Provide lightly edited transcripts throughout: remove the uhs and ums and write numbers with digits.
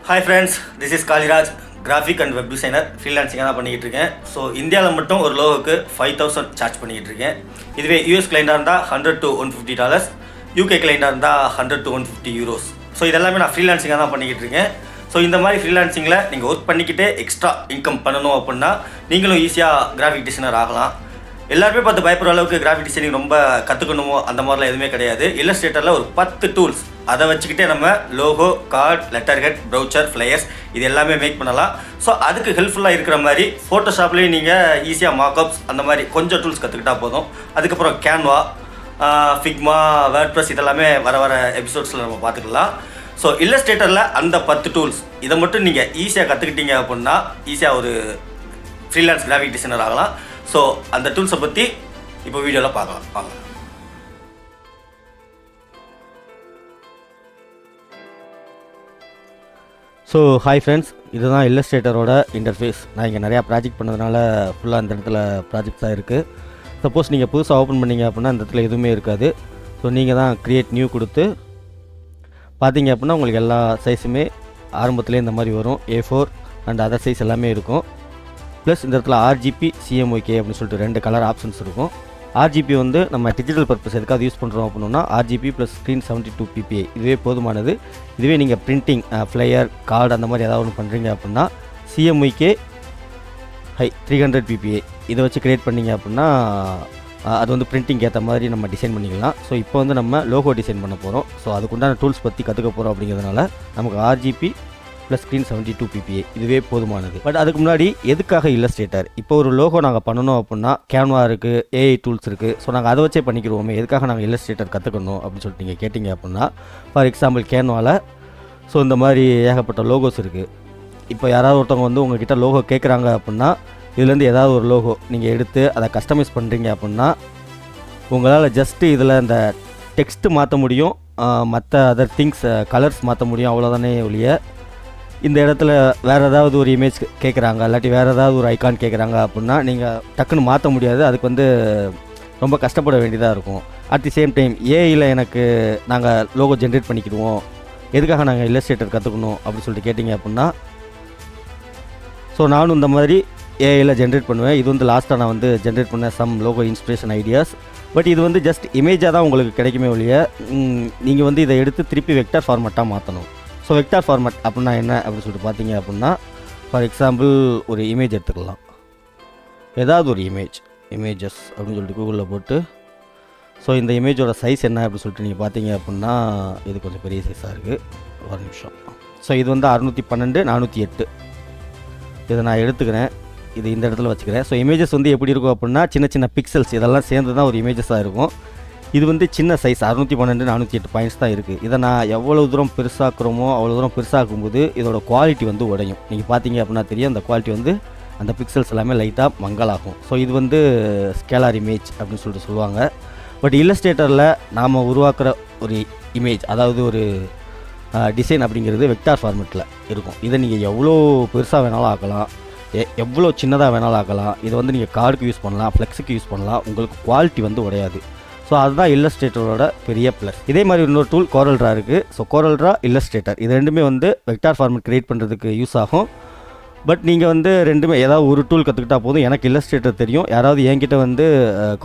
Hi friends, this is Kaliraj, graphic and web designer. ஃப்ரீலான்சிங்காக தான் பண்ணிக்கிட்டு இருக்கேன். ஸோ இந்தியாவில் மட்டும் ஒரு லோகோக்கு 5000 சார்ஜ் பண்ணிக்கிட்டு இருக்கேன். இதுவே யூஎஸ் கிளைண்டாக இருந்தால் $100 to $150, யூகே கிளைண்டாக இருந்தால் €100 to €150. ஸோ இதெல்லாமே நான் ஃப்ரீலான்சிங்காக தான் பண்ணிக்கிட்டு இருக்கேன். ஸோ இந்த மாதிரி ஃப்ரீலான்சிங்கில் நீங்கள் ஒர்க் பண்ணிக்கிட்டே எக்ஸ்ட்ரா இன்கம் பண்ணணும் அப்படின்னா நீங்களும் ஈஸியாக கிராஃபிக் டிசைனர் ஆகலாம். எல்லாருமே பார்த்து பயப்படுற அளவுக்கு கிராஃபிக் டிசைனிங் ரொம்ப கற்றுக்கணுமோ அந்த மாதிரிலாம் எதுவுமே கிடையாது. இல்லஸ்ட்ரேட்டரில் ஒரு 10 டூல்ஸ், அதை வச்சுக்கிட்டே நம்ம logo, card, letterhead, brochure, flyers இது எல்லாமே மேக் பண்ணலாம். ஸோ அதுக்கு ஹெல்ப்ஃபுல்லாக இருக்கிற மாதிரி ஃபோட்டோஷாப்லேயும் நீங்கள் ஈஸியாக மார்க்அப்ஸ் அந்த மாதிரி கொஞ்சம் டூல்ஸ் கற்றுக்கிட்டா போதும். அதுக்கப்புறம் கேன்வா, ஃபிக்மா, வேர்ட்ப்ரெஸ் இதெல்லாமே வர எபிசோட்ஸில் நம்ம பார்த்துக்கலாம். ஸோ இல்லஸ்ட்ரேட்டரில் அந்த 10 டூல்ஸ் இதை மட்டும் நீங்கள் ஈஸியாக கற்றுக்கிட்டீங்க அப்படின்னா ஈஸியாக ஒரு ஃப்ரீலான்ஸ் கிராஃபிக் டிசைனர் ஆகலாம். ஸோ அந்த டூல்ஸை பற்றி இப்போ வீடியோவில் பார்க்கலாம் வாங்க. ஸோ ஹாய் ஃப்ரெண்ட்ஸ், இதுதான் இல்லஸ்ட்ரேட்டரோட இன்டர்ஃபேஸ். நான் இங்கே நிறையா ப்ராஜெக்ட் பண்ணதுனால ஃபுல்லாக இந்த இடத்துல ப்ராஜெக்ட்ஸாக இருக்குது. சப்போஸ் நீங்கள் புதுசாக ஓப்பன் பண்ணிங்க அப்படின்னா இந்த இடத்துல எதுவுமே இருக்காது. ஸோ நீங்கள் தான் க்ரியேட் நியூ கொடுத்து பார்த்தீங்க அப்படின்னா உங்களுக்கு எல்லா சைஸுமே ஆரம்பத்துலேயே இந்த மாதிரி வரும். A4 அண்ட் அதர் சைஸ் எல்லாமே இருக்கும். ப்ளஸ் இந்த இடத்துல RGB, CMYK அப்படின்னு சொல்லிட்டு 2 கலர் ஆப்ஷன்ஸ் இருக்கும். RGB வந்து நம்ம டிஜிட்டல் பர்பஸ் எதுக்காக யூஸ் பண்ணுறோம் அப்படின்னா RGB ப்ளஸ் ஸ்க்ரீன் 72 ppi இதுவே போதுமானது. இதுவே நீங்கள் பிரிண்டிங், ஃப்ளையர், கார்டு அந்த மாதிரி ஏதாவது ஒன்று பண்ணுறீங்க அப்படின்னா CMYK ஹை 300 ppi இதை வச்சு க்ரியேட் பண்ணிங்க அப்படின்னா அது வந்து பிரிண்டிங் ஏற்ற மாதிரி நம்ம டிசைன் பண்ணிக்கலாம். ஸோ இப்போ வந்து நம்ம லோகோ டிசைன் பண்ண போகிறோம். ஸோ அதுக்குண்டான டூல்ஸ் பற்றி கற்றுக்க போகிறோம். அப்படிங்கிறதுனால நமக்கு RGB ப்ளஸ் ஸ்க்ரீன் 72 ppi இதுவே போதுமானது. பட் அதுக்கு முன்னாடி எதுக்காக இல்லஸ்ட்ரேட்டர்? இப்போ ஒரு லோகோ நாங்கள் பண்ணணும் அப்படின்னா கேன்வா இருக்குது, AI டூல்ஸ் இருக்குது. ஸோ நாங்கள் அதை வச்சே பண்ணிக்கிடுவோமே, எதுக்காக நாங்கள் இல்லஸ்ட்ரேட்டர் கற்றுக்கணும் அப்படின்னு சொல்லிட்டு நீங்கள் கேட்டிங்க அப்படின்னா, ஃபார் எக்ஸாம்பிள் கேன்வாவில் ஸோ இந்த மாதிரி ஏகப்பட்ட லோகோஸ் இருக்குது. இப்போ யாராவது ஒருத்தவங்க வந்து உங்கள்கிட்ட லோகோ கேட்குறாங்க அப்படின்னா இதுலேருந்து ஏதாவது ஒரு லோகோ நீங்கள் எடுத்து அதை கஸ்டமைஸ் பண்ணுறீங்க அப்படின்னா உங்களால் ஜஸ்ட்டு இதில் இந்த டெக்ஸ்ட்டு மாற்ற முடியும், மற்ற அதர் திங்ஸ் கலர்ஸ் மாற்ற முடியும், அவ்வளோதானே ஒழிய இந்த இடத்துல வேறு ஏதாவது ஒரு இமேஜ் கேட்குறாங்க, இல்லாட்டி வேறு ஏதாவது ஒரு ஐக்கான் கேட்குறாங்க அப்படின்னா நீங்கள் டக்குன்னு மாற்ற முடியாது. அதுக்கு வந்து ரொம்ப கஷ்டப்பட வேண்டியதாக இருக்கும். அட் தி சேம் டைம் ஏஐயில் எனக்கு நாங்கள் லோகோ ஜென்ரேட் பண்ணிக்கிடுவோம், எதுக்காக நாங்கள் இல்லஸ்ட்ரேட்டர் கற்றுக்கணும் அப்படின்னு சொல்லிட்டு கேட்டிங்க அப்படின்னா, ஸோ நானும் இந்த மாதிரி ஏஐயில் ஜென்ரேட் பண்ணுவேன். இது வந்து லாஸ்ட்டாக நான் வந்து ஜென்ரேட் பண்ண some logo inspiration ideas. But இது வந்து ஜஸ்ட் இமேஜாக தான் உங்களுக்கு கிடைக்குமே ஒழிய நீங்கள் வந்து இதை எடுத்து திருப்பி வெக்டார் ஃபார்மேட்டாக மாற்றணும். ஸோ வெக்டார் ஃபார்மேட் அப்படின்னா என்ன அப்படின்னு சொல்லிட்டு பார்த்தீங்க அப்படின்னா, ஃபார் எக்ஸாம்பிள் ஒரு இமேஜ் எடுத்துக்கலாம். ஏதாவது ஒரு இமேஜஸ் அப்படின்னு சொல்லிட்டு கூகுளில் போட்டு ஸோ இந்த இமேஜோட சைஸ் என்ன அப்படின்னு சொல்லிட்டு நீங்கள் பார்த்தீங்க அப்படின்னா இது கொஞ்சம் பெரிய சைஸாக இருக்குது. ஒரு நிமிஷம். ஸோ இது வந்து 612 408 இதை நான் எடுத்துக்கிறேன். இது இந்த இடத்துல வச்சுக்கிறேன். ஸோ இமேஜஸ் வந்து எப்படி இருக்கும் அப்படின்னா சின்ன சின்ன பிக்சல்ஸ் இதெல்லாம் சேர்ந்து தான் ஒரு இமேஜஸாக இருக்கும். இது வந்து சின்ன சைஸ் 612 408 பாயிண்ட்ஸ் தான் இருக்குது. இதை நான் எவ்வளோ தூரம் பெருசாக்குறோமோ அவ்வளோ தூரம் பெருசாக்கும்போது இதோட குவாலிட்டி வந்து உடையும். நீங்கள் பார்த்தீங்க அப்படின்னா தெரியும், அந்த குவாலிட்டி வந்து அந்த பிக்சல்ஸ் எல்லாமே லைட்டாக மங்கலாகும். ஸோ இது வந்து ஸ்கேலார் இமேஜ் அப்படின்னு சொல்லிட்டு சொல்லுவாங்க. பட் இல்லஸ்ட்ரேட்டரில் நாம் உருவாக்குற ஒரு இமேஜ், அதாவது ஒரு டிசைன் அப்படிங்கிறது வெக்டார் ஃபார்மேட்டில் இருக்கும். இதை நீங்கள் எவ்வளோ பெருசாக வேணாலும் ஆக்கலாம், எவ்வளோ சின்னதாக வேணாலும் ஆக்கலாம். இதை வந்து நீங்கள் கார்டுக்கு யூஸ் பண்ணலாம், ஃப்ளெக்ஸுக்கு யூஸ் பண்ணலாம். உங்களுக்கு குவாலிட்டி வந்து உடையாது. ஸோ அதுதான் இல்லஸ்ட்ரேட்டரோட பெரிய ப்ளஸ். இதே மாதிரி இன்னொரு டூல் கோரல்ட்ரா இருக்குது. ஸோ கோரல்ட்ரா, இல்லஸ்ட்ரேட்டர் இது ரெண்டுமே வந்து வெக்டார் ஃபார்மேட் க்ரியேட் பண்ணுறதுக்கு யூஸ் ஆகும். பட் நீங்கள் வந்து ரெண்டுமே ஏதாவது ஒரு டூல் கற்றுக்கிட்டா போதும். எனக்கு இல்லஸ்ட்ரேட்டர் தெரியும். யாராவது என்கிட்ட வந்து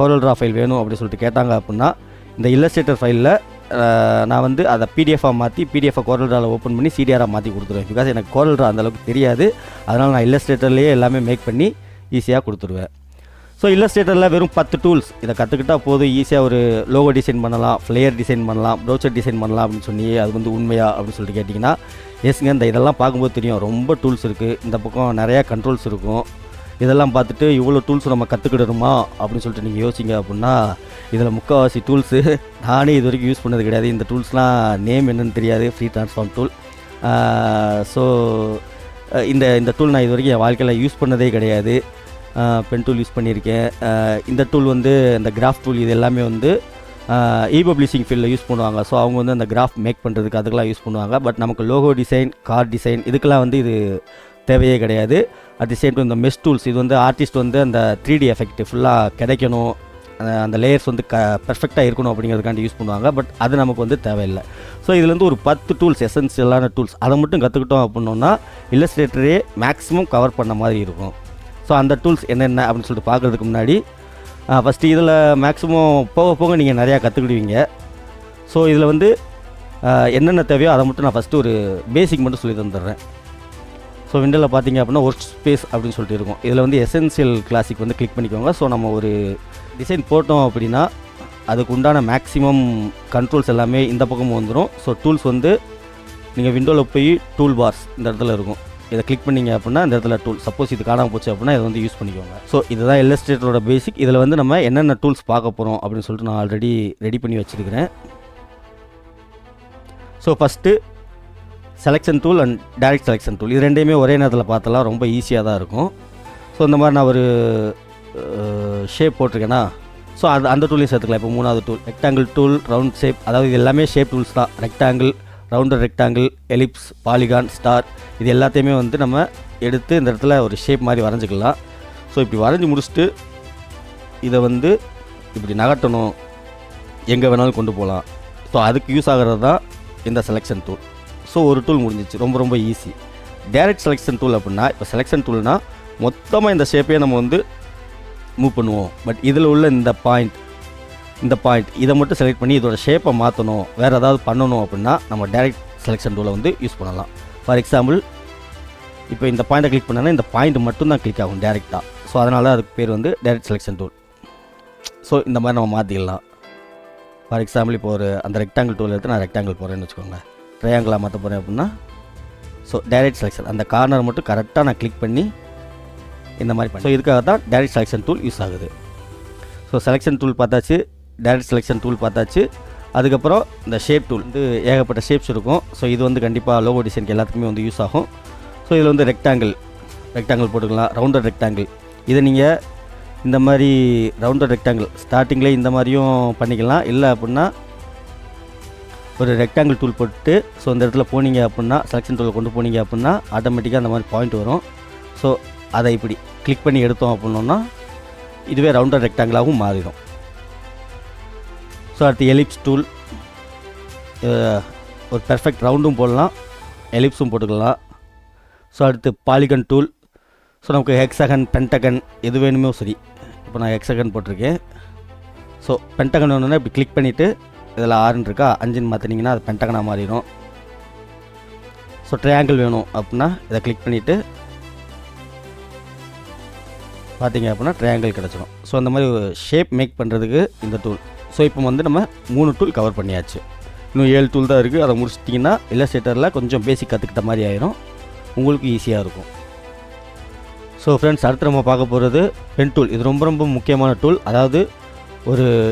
கோரல்ட்ரா ஃபைல் வேணும் அப்படின்னு சொல்லிட்டு கேட்டாங்க அப்படின்னா இந்த இல்லஸ்ட்ரேட்டர் ஃபைலில் நான் வந்து அதை பிடிஎஃபாக மாற்றி பிடிஎஃபை கோரல்ட்ராவில் ஓப்பன் பண்ணி சிடிஆராக மாற்றி கொடுத்துருவேன். பிகாஸ் எனக்கு கோரல்ட்ரா அந்தளவுக்கு தெரியாது. அதனால் நான் இல்லஸ்ட்ரேட்டர்லேயே எல்லாமே மேக் பண்ணி ஈஸியாக கொடுத்துருவேன். ஸோ இல்லஸ்ட்ரேட்டரில் வெறும் 10 டூல்ஸ் இதை கற்றுக்கிட்டால் போதும். ஈஸியாக ஒரு லோகோ டிசைன் பண்ணலாம், ஃப்ளையர் டிசைன் பண்ணலாம், ப்ரௌச்சர் டிசைன் பண்ணலாம் அப்படின்னு சொல்லி அது வந்து உண்மையா அப்படின்னு சொல்லிட்டு கேட்டிங்கன்னா எஸ்ங்க, இந்த இதெல்லாம் பார்க்கும்போது தெரியும் ரொம்ப டூல்ஸ் இருக்குது. இந்த பக்கம் நிறையா கண்ட்ரோல்ஸ் இருக்கும். இதெல்லாம் பார்த்துட்டு இவ்வளோ டூல்ஸ் நம்ம கற்றுக்கிடணுமா அப்படின்னு சொல்லிட்டு நீங்கள் யோசிங்க அப்படின்னா இதில் முக்கால்வாசி டூல்ஸு நானே இது வரைக்கும் யூஸ் பண்ணது கிடையாது. இந்த டூல்ஸ்லாம் நேம் என்னன்னு தெரியாது. Free transform tool. ஸோ இந்த டூல் நான் இது வரைக்கும் என் வாழ்க்கையில் யூஸ் பண்ணதே கிடையாது. பென் டூல் யூஸ் பண்ணியிருக்கேன். இந்த டூல் வந்து இந்த கிராஃப் டூல் இது எல்லாமே வந்து பப்ளிஷிங் ஃபீல்டில் யூஸ் பண்ணுவாங்க. ஸோ அவங்க வந்து அந்த கிராஃப் மேக் பண்ணுறதுக்கு அதுக்கெலாம் யூஸ் பண்ணுவாங்க. பட் நமக்கு லோகோ டிசைன், கார்ட் டிசைன் இதுக்கெலாம் வந்து இது தேவையே கிடையாது. அட் தி சேம் டைம் இந்த மெஷ் டூல்ஸ் இது வந்து ஆர்டிஸ்ட் வந்து அந்த 3D எஃபெக்ட் ஃபுல்லாக கிடைக்கணும், அந்த லேயர்ஸ் வந்து பெர்ஃபெக்டாக இருக்கணும் அப்படிங்கிறதுக்காண்டி யூஸ் பண்ணுவாங்க. பட் அது நமக்கு வந்து தேவையில்லை. ஸோ இதுலேருந்து ஒரு 10 டூல்ஸ், எசென்சியலான டூல்ஸ், அதை மட்டும் கற்றுக்கிட்டோம் அப்படின்னோன்னா இல்லஸ்ட்ரேட்டரே மேக்ஸிமம் கவர் பண்ண மாதிரி இருக்கும். ஸோ அந்த டூல்ஸ் என்னென்ன அப்படின்னு சொல்லிட்டு பார்க்குறதுக்கு முன்னாடி ஃபஸ்ட்டு இதில் மேக்ஸிமம் போக போக நீங்கள் நிறையா கற்றுக்கிடுவீங்க. ஸோ இதில் வந்து என்னென்ன தேவையோ அதை மட்டும் நான் ஃபஸ்ட்டு ஒரு பேசிக் மட்டும் சொல்லி தந்துடுறேன். ஸோ விண்டோவில் பார்த்தீங்க அப்படின்னா ஒர்க் ஸ்பேஸ் அப்படின்னு சொல்லிட்டு இருக்கும். இதில் வந்து எசென்சியல் கிளாசிக் வந்து கிளிக் பண்ணிக்கோங்க. ஸோ நம்ம ஒரு டிசைன் போட்டோம் அப்படின்னா அதுக்கு உண்டான மேக்ஸிமம் கண்ட்ரோல்ஸ் எல்லாமே இந்த பக்கமும் வந்துடும். ஸோ டூல்ஸ் வந்து நீங்கள் விண்டோவில் போய் டூல் பார்ஸ் இந்த இடத்துல இருக்கும். இதை கிளிக் பண்ணிங்க அப்படின்னா இந்த இடத்துல டூல், சப்போஸ் இது காணாமல் போச்சு அப்படின்னா இதை வந்து யூஸ் பண்ணிக்கோங்க. ஸோ இதுதான் இல்லஸ்ட்ரேட்டரோட பேசிக். இதில் வந்து நம்ம என்னென்ன டூல்ஸ் பார்க்க போகிறோம் அப்படின்னு சொல்லிட்டு நான் ஆல்ரெடி ரெடி பண்ணி வச்சுருக்கிறேன். So first selection tool and direct selection tool, இது ரெண்டையுமே ஒரே நேரத்தில் பார்த்தலாம் ரொம்ப ஈஸியாக தான் இருக்கும். ஸோ இந்த மாதிரி நான் ஒரு ஷேப் போட்டிருக்கேன்னா ஸோ அந்த டூலையும் சேர்த்துக்கலாம். இப்போ 3வது tool rectangle tool, round shape, அதாவது இது எல்லாமே ஷேப் டூல்ஸ் தான். Rectangle, rounder rectangle, ellipse, polygon, star, இது எல்லாத்தையுமே வந்து நம்ம எடுத்து இந்த இடத்துல ஒரு ஷேப் மாதிரி வரைஞ்சிக்கலாம். ஸோ இப்படி வரைஞ்சி முடிச்சுட்டு இதை வந்து இப்படி நகட்டணும், எங்கே வேணாலும் கொண்டு போகலாம். ஸோ அதுக்கு யூஸ் ஆகிறது தான் இந்த செலெக்ஷன் டூல். ஸோ ஒரு டூல் முடிஞ்சிச்சு, ரொம்ப ரொம்ப ஈஸி. டைரக்ட் செலெக்ஷன் டூல் அப்படின்னா, இப்போ செலெக்ஷன் டூல்னால் மொத்தமாக இந்த ஷேப்பையே நம்ம வந்து மூவ் பண்ணுவோம். பட் இதில் உள்ள இந்த பாயிண்ட் இதை மட்டும் செலக்ட் பண்ணி இதோட ஷேப்பை மாற்றணும், வேறு ஏதாவது பண்ணணும் அப்படின்னா நம்ம டைரக்ட் செலெக்ஷன் டூலை வந்து யூஸ் பண்ணலாம். ஃபார் எக்ஸாம்பிள் இப்போ இந்த பாயிண்ட்டை கிளிக் பண்ணால் இந்த பாயிண்ட் மட்டும்தான் கிளிக் ஆகும் டேரெக்டாக. ஸோ அதனால அதுக்கு பேர் வந்து டைரக்ட் செலெக்ஷன் டூல். ஸோ இந்த மாதிரி நம்ம மாற்றிக்கலாம். ஃபார் எக்ஸாம்பிள் இப்போ ஒரு அந்த ரெக்டாங்கிள் டூல் எடுத்து நான் ரெக்டாங்கிள் போகிறேன்னு வச்சுக்கோங்க, ட்ரையாங்கிளாக மாற்ற போகிறேன் அப்படின்னா ஸோ டைரக்ட் செலெக்ஷன், அந்த கார்னர் மட்டும் கரெக்டாக நான் கிளிக் பண்ணி இந்த மாதிரி பண்ணி. ஸோ இதுக்காக தான் டைரக்ட் செலெக்ஷன் டூல் யூஸ் ஆகுது. ஸோ செலெக்ஷன் டூல் பார்த்தாச்சு, டைரக்ட் செலெக்ஷன் டூல் பார்த்தாச்சு. அதுக்கப்புறம் இந்த ஷேப் டூல் வந்து ஏகப்பட்ட ஷேப்ஸ் இருக்கும். ஸோ இது வந்து கண்டிப்பாக லோகோ டிசைனுக்கு எல்லாத்துக்குமே வந்து யூஸ் ஆகும். ஸோ இதில் வந்து ரெக்டாங்கிள் போட்டுக்கலாம், ரவுண்டர் ரெக்டாங்கிள். இதை நீங்கள் இந்த மாதிரி ரவுண்டர் ரெக்டாங்கிள் ஸ்டார்டிங்லேயே இந்த மாதிரியும் பண்ணிக்கலாம். இல்லை அப்படின்னா ஒரு ரெக்டாங்கிள் டூல் போட்டு ஸோ இந்த இடத்துல போனீங்க அப்படின்னா, செலெக்ஷன் டூலை கொண்டு போனீங்க அப்படின்னா ஆட்டோமேட்டிக்காக அந்த மாதிரி பாயிண்ட் வரும். ஸோ அதை இப்படி கிளிக் பண்ணி எடுத்தோம் அப்படின்னா இதுவே ரவுண்டர் ரெக்டாங்கிளாகவும் மாறிடும். ஸோ அடுத்து எலிப்ஸ் டூல், ஒரு பெர்ஃபெக்ட் ரவுண்டும் போடலாம், எலிப்ஸும் போட்டுக்கலாம். ஸோ அடுத்து பாலிகன் டூல். ஸோ நமக்கு ஹெக்ஸகன், பென்டகன் எது வேணுமோ சரி. இப்போ நான் ஹெக்ஸகன் போட்டிருக்கேன். ஸோ பென்டகன் வேணும்னா இப்படி கிளிக் பண்ணிவிட்டு இதில் 6 இருக்கா 5 மாற்றினீங்கன்னா அது பென்டகனாக மாறிடும். ஸோ ட்ரையாங்கிள் வேணும் அப்படின்னா இதை கிளிக் பண்ணிவிட்டு பார்த்தீங்க அப்படின்னா ட்ரையாங்கிள் கிடச்சிடும். ஸோ அந்த மாதிரி ஒரு ஷேப் மேக் பண்ணுறதுக்கு இந்த டூல். ஸோ இப்போ வந்து நம்ம 3 டூல் கவர் பண்ணியாச்சு. இன்னும் 7 டூல் தான் இருக்குது. அதை முடிச்சிட்டிங்கன்னா இல்லஸ்ட்ரேட்டரில் கொஞ்சம் பேசிக் கற்றுக்கிட்ட மாதிரி ஆயிரும், உங்களுக்கு ஈஸியாக இருக்கும். ஸோ ஃப்ரெண்ட்ஸ், அடுத்து நம்ம பார்க்க போகிறது பென் டூல். இது ரொம்ப ரொம்ப முக்கியமான டூல். அதாவது ஒரு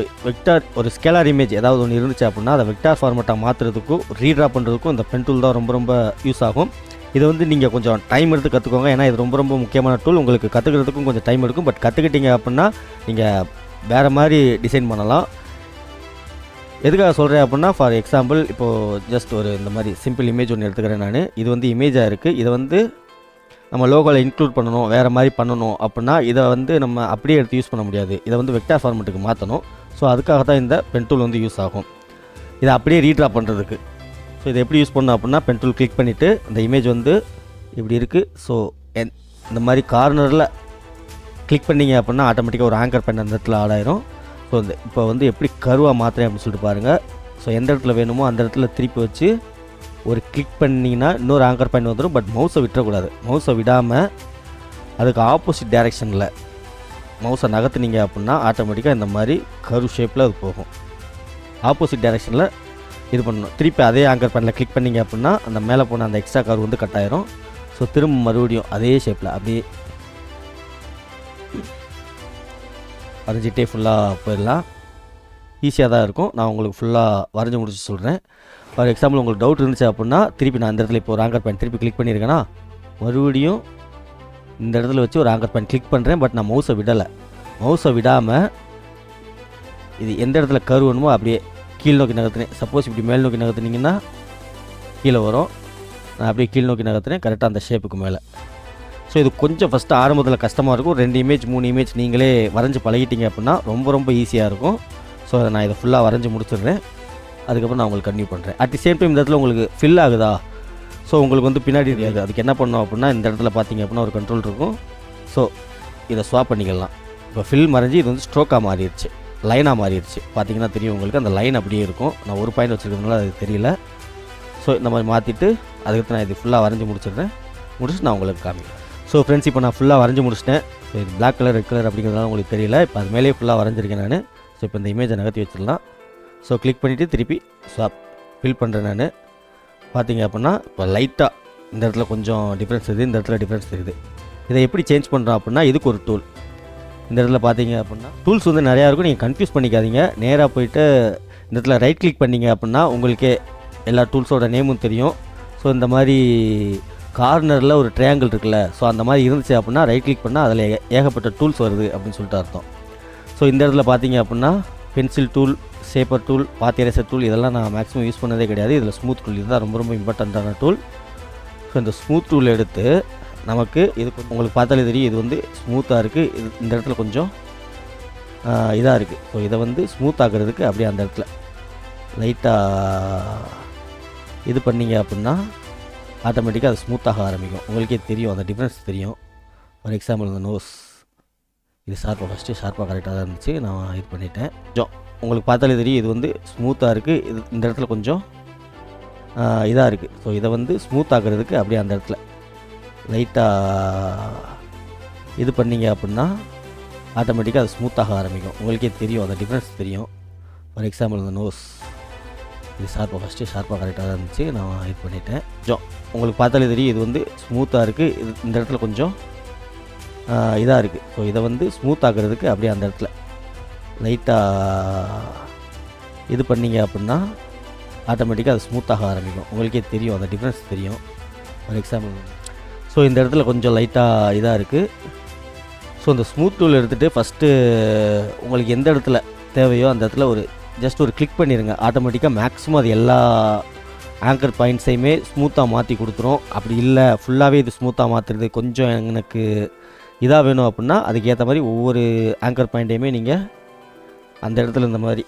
வெக்டார், ஒரு ஸ்கேலார் இமேஜ் ஏதாவது ஒன்று இருந்துச்சு அப்படின்னா அதை வெக்டார் ஃபார்மேட்டாக மாற்றுறதுக்கும் ரீட்ரா பண்ணுறதுக்கும் இந்த பென் டூல் தான் ரொம்ப ரொம்ப யூஸ் ஆகும். இதை வந்து நீங்கள் கொஞ்சம் டைம் எடுத்து கற்றுக்கோங்க. ஏன்னா இது ரொம்ப ரொம்ப முக்கியமான டூல். உங்களுக்கு கற்றுக்கிறதுக்கும் கொஞ்சம் டைம் எடுக்கும். பட் கற்றுக்கிட்டீங்க அப்படின்னா நீங்கள் வேறு மாதிரி டிசைன் பண்ணலாம். எதுக்காக சொல்கிறேன் அப்படின்னா, ஃபார் எக்ஸாம்பிள் இப்போது ஜஸ்ட் ஒரு இந்த மாதிரி சிம்பிள் இமேஜ் ஒன்று எடுத்துக்கிறேன் நான். இது வந்து இமேஜாக இருக்குது. இதை வந்து நம்ம லோகோவில் இன்க்ளூட் பண்ணணும், வேறு மாதிரி பண்ணணும் அப்படின்னா இதை வந்து நம்ம அப்படியே எடுத்து யூஸ் பண்ண முடியாது. இதை வந்து வெக்டார் ஃபார்மேட்டுக்கு மாற்றணும். ஸோ அதுக்காக தான் இந்த பென் டூல் வந்து யூஸ் ஆகும், இதை அப்படியே ரீட்ரா பண்ணுறதுக்கு. ஸோ இதை எப்படி யூஸ் பண்ணணும் அப்படின்னா, பென் டூல் கிளிக் பண்ணிவிட்டு இந்த இமேஜ் வந்து இப்படி இருக்குது. ஸோ இந்த மாதிரி கார்னரில் கிளிக் பண்ணிங்க அப்படின்னா ஆட்டோமேட்டிக்காக ஒரு ஆங்கர் பென் அந்த இடத்துல ஆட் ஆயிரும். ஸோ இந்த இப்போ வந்து எப்படி கருவாக மாற்றுறேன் அப்படின்னு சொல்லிட்டு பாருங்கள். ஸோ எந்த இடத்துல வேணுமோ அந்த இடத்துல திருப்பி வச்சு ஒரு கிளிக் பண்ணிங்கன்னா இன்னொரு ஆங்கர் பாயிண்ட் வந்துடும். பட் மவுஸை விட்டுறக்கூடாது. மவுஸை விடாமல் அதுக்கு ஆப்போசிட் டைரெக்ஷனில் மவுஸை நகர்த்துனீங்க அப்படின்னா ஆட்டோமேட்டிக்காக இந்த மாதிரி கரு ஷேப்பில் அது போகும். ஆப்போசிட் டைரெக்ஷனில் இது பண்ணணும். திருப்பி அதே ஆங்கர் பாயிண்டில் கிளிக் பண்ணிங்க அப்படின்னா அந்த மேலே போன அந்த எக்ஸ்ட்ரா கரு வந்து கட் ஆயிரும். ஸோ திரும்ப மறுபடியும் அதே ஷேப்பில் அப்படியே வரைஞ்சிட்டே ஃபுல்லாக போயிடலாம். ஈஸியாக தான் இருக்கும். நான் உங்களுக்கு ஃபுல்லாக வரைஞ்சி முடிச்சு சொல்கிறேன். ஃபார் எக்ஸாம்பிள் உங்களுக்கு டவுட் இருந்துச்சு அப்படின்னா திருப்பி நான் இந்த இடத்துல இப்போ ஒரு ஆங்கர் பாயிண்ட் திருப்பி கிளிக் பண்ணியிருக்கேன்னா மறுபடியும் இந்த இடத்துல வச்சு ஒரு ஆங்கர் பாயிண்ட் கிளிக் பண்ணுறேன். பட் நான் மவுஸை விடலை. மவுஸை விடாமல் இது எந்த இடத்துல கரு வேணுமோ அப்படியே கீழ் நோக்கி நகர்த்துனேன். சப்போஸ் இப்படி மேல் நோக்கி நகர்த்துனீங்கன்னா கீழே வரும். நான் அப்படியே கீழ் நோக்கி நகர்த்துனேன் கரெக்டாக அந்த ஷேப்புக்கு மேலே. ஸோ இது கொஞ்சம் ஃபஸ்ட்டு ஆரம்பத்தில் கஷ்டமாக இருக்கும். 2 இமேஜ் 3 இமேஜ் நீங்களே வரைஞ்சி பழகிட்டீங்க அப்படின்னா ரொம்ப ஈஸியாக இருக்கும். ஸோ அதை நான் இதை ஃபுல்லாக வரைஞ்சி முடிச்சிடுறேன். அதுக்கப்புறம் நான் உங்களுக்கு கன்டினியூ பண்ணுறேன். அட் தி சேம் டைம் இந்த இடத்துல உங்களுக்கு ஃபில் ஆகுதா, ஸோ உங்களுக்கு வந்து பின்னாடி இருக்காது. அதுக்கு என்ன பண்ணோம் அப்படின்னா இந்த இடத்துல பார்த்தீங்க அப்படின்னா ஒரு கண்ட்ரோல் இருக்கும். ஸோ இதை ஸ்வாப் பண்ணிக்கலாம். இப்போ ஃபில் மறைஞ்சி இது வந்து ஸ்ட்ரோக்காக மாறிடுச்சு, லைனாக மாறிடுச்சு. பார்த்தீங்கன்னா தெரியும் உங்களுக்கு, அந்த லைன் அப்படியே இருக்கும். நான் ஒரு பாயிண்ட் வச்சுருக்கிறதுனால அது தெரியல. ஸோ இந்த மாதிரி மாற்றிட்டு அதுக்கு நான் இது ஃபுல்லாக வரைஞ்சி முடிச்சிடுறேன். முடிச்சுட்டு நான் உங்களுக்கு காமிக்கிறேன். ஸோ ஃப்ரெண்ட்ஸ், இப்போ நான் ஃபுல்லாக வரைஞ்சி முடிச்சிட்டேன். ஸோ இது பிளாக் கலர் ரெட் கலர் அப்படிங்கிறதுனால உங்களுக்கு தெரியல. இப்போ அது மேலேயே ஃபுல்லாக வரைஞ்சிருக்கேன் நான். ஸோ இப்போ இந்த இமேஜை நகர்த்தி வச்சிடலாம். ஸோ கிளிக் பண்ணிவிட்டு திருப்பி ஸ்வாப் ஃபில் பண்ணுறேன் நான். பார்த்தீங்க அப்படின்னா இப்போ லைட்டாக இந்த இடத்துல கொஞ்சம் டிஃப்ரென்ஸ் இருக்குது, இந்த இடத்துல டிஃப்ரென்ஸ் இருக்குது. இதை எப்படி சேஞ்ச் பண்ணுறோம் அப்படின்னா இதுக்கு ஒரு டூல். இந்த இடத்துல பார்த்தீங்க அப்படின்னா டூல்ஸ் வந்து நிறையா இருக்கும். நீங்கள் கன்ஃபியூஸ் பண்ணிக்காதீங்க. நேராக போயிட்டு இந்த இடத்துல ரைட் கிளிக் பண்ணிங்க அப்படின்னா உங்களுக்கே எல்லா டூல்ஸோட நேமும் தெரியும். ஸோ இந்த மாதிரி கார்னரில் ஒரு ட்ரையாங்கிள் இருக்குல்ல, ஸோ அந்த மாதிரி இருந்துச்சு அப்படின்னா ரைட் கிளிக் பண்ணால் அதில் ஏகப்பட்ட டூல்ஸ் வருது அப்படின்னு சொல்லிட்டு அர்த்தம். ஸோ இந்த இடத்துல பார்த்தீங்க அப்படின்னா பென்சில் டூல், ஷேப்பர் டூல், பாத் எரேசர் டூல் இதெல்லாம் நான் மேக்ஸிமம் யூஸ் பண்ணதே கிடையாது. இதில் ஸ்மூத் டூல் இதுதான் ரொம்ப இம்பார்ட்டண்ட்டான டூல். ஸோ இந்த ஸ்மூத் டூல் எடுத்து நமக்கு இது உங்களுக்கு பார்த்தாலே தெரியும், இது வந்து ஸ்மூத்தாக இருக்குது. இது இந்த இடத்துல கொஞ்சம் இதாக இருக்குது. ஸோ இதை வந்து ஸ்மூத் ஆக்கிறதுக்கு அப்படியே அந்த இடத்துல லைட்டாக இது பண்ணிங்க அப்படின்னா ஆட்டோமேட்டிக்காக அது ஸ்மூத்தாக ஆரம்பிக்கும். உங்களுக்கே தெரியும், அந்த டிஃப்ரென்ஸ் தெரியும். ஃபார் எக்ஸாம்பிள் இந்த நோஸ் இது ஃபஸ்ட்டு ஷார்ப்பாக கரெக்டாக தான் இருந்துச்சு, நான் இது பண்ணிட்டேன். கொஞ்சம் உங்களுக்கு பார்த்தாலே தெரியும், இது வந்து ஸ்மூத்தாக இருக்குது. இது இந்த இடத்துல கொஞ்சம் இதாக இருக்குது. ஸோ இதை வந்து ஸ்மூத் ஆக்கிறதுக்கு அப்படியே அந்த இடத்துல லைட்டாக இது பண்ணிங்க அப்படின்னா ஆட்டோமேட்டிக்காக அது ஸ்மூத்தாக ஆரம்பிக்கும். உங்களுக்கே தெரியும், அந்த டிஃப்ரென்ஸ் தெரியும். ஃபார் எக்ஸாம்பிள் இந்த நோஸ் இது ஃபஸ்ட்டு ஷார்ப்பாக கரெக்டாக தான் இருந்துச்சு, நான் இது பண்ணிட்டேன். கொஞ்சம் உங்களுக்கு பார்த்தாலே தெரியும், இது வந்து ஸ்மூத்தாக இருக்குது. இது இந்த இடத்துல கொஞ்சம் இதாக இருக்குது. ஸோ இதை வந்து ஸ்மூத் ஆக்கிறதுக்கு அப்படியே அந்த இடத்துல லைட்டாக இது பண்ணிங்க அப்படின்னா ஆட்டோமேட்டிக்காக அது ஸ்மூத்தாக ஆரம்பிக்கும். உங்களுக்கே தெரியும், அந்த டிஃப்ரென்ஸ் தெரியும். ஃபார் எக்ஸாம்பிள் ஸோ இந்த இடத்துல கொஞ்சம் லைட்டாக இதாக இருக்குது. ஸோ இந்த ஸ்மூத் டூல் எடுத்துகிட்டு ஃபஸ்ட்டு உங்களுக்கு எந்த இடத்துல தேவையோ அந்த இடத்துல ஜஸ்ட் ஒரு கிளிக் பண்ணிடுங்க. ஆட்டோமேட்டிக்காக மேக்ஸிமம் அது எல்லா ஆங்கர் பாயிண்ட்ஸையுமே ஸ்மூத்தாக மாற்றி கொடுத்துரும். அப்படி இல்லை ஃபுல்லாகவே இது ஸ்மூத்தாக மாற்றுறது கொஞ்சம் எனக்கு இதாக வேணும் அப்படின்னா அதுக்கேற்ற மாதிரி ஒவ்வொரு ஆங்கர் பாயிண்ட்டையுமே நீங்கள் அந்த இடத்துல இந்த மாதிரி